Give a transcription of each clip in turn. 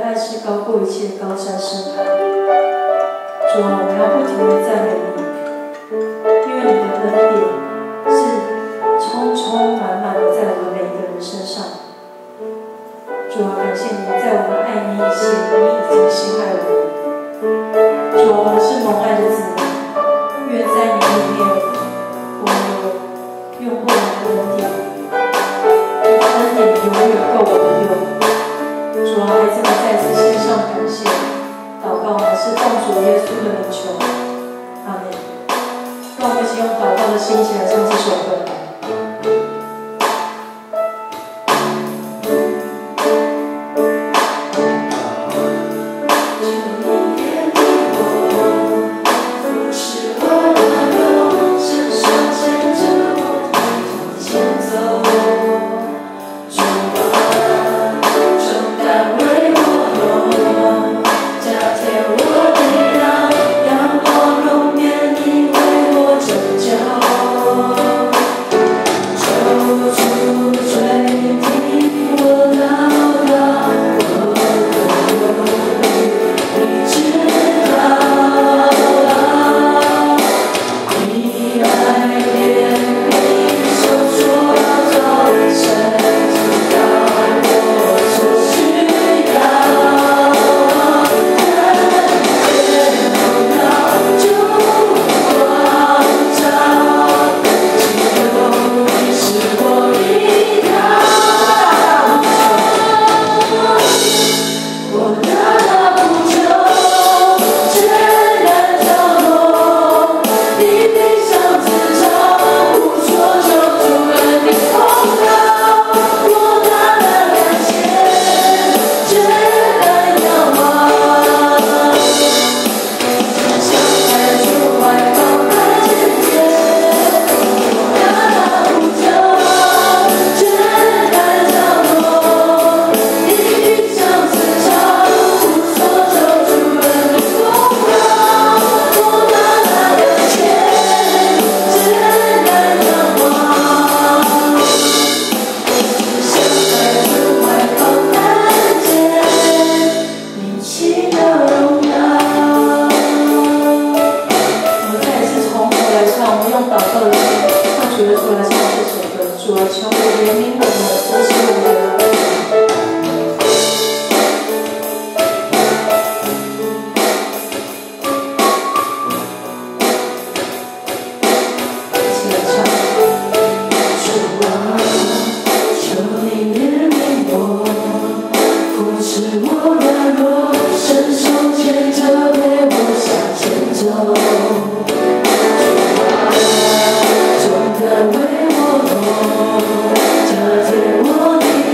爱是高过一切高山深海。主啊，我们要不停地赞美你，因为你的恩典是充充满满的在我们每一个人身上。主啊，感谢你，在我们爱你以前，你已经先爱我们。主啊，我们是蒙爱的子民，愿在你里面，我们有用不完的恩典，你的恩典永远够我们用。主啊，孩子们再次献上感谢，祷告我们是奉主耶稣的名求，阿门。让我们一起用祷告的心情来唱这首歌。为我，这天我的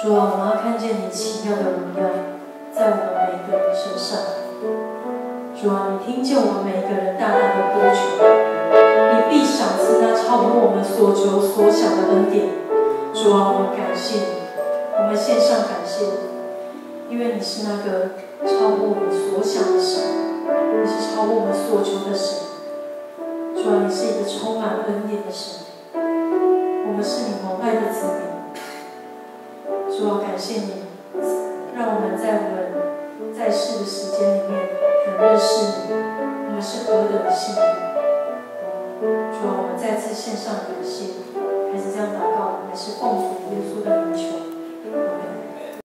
主啊，我们要看见你奇妙的荣耀在我们每一个人身上。主啊，你听见我们每一个人大大的呼求，你必赏赐那超乎我们所求所想的恩典。主啊，我们感谢你，我们献上感谢你，因为你是那个超乎我们所想的神，你是超乎我们所求的神。主啊，你是一个充满恩典的神，我们是你蒙爱的子民。主啊，感谢你，让我们在我们在世的时间里面很认识你，我们是何等的幸运。主啊，我们再次献上感谢，还是这样祷告。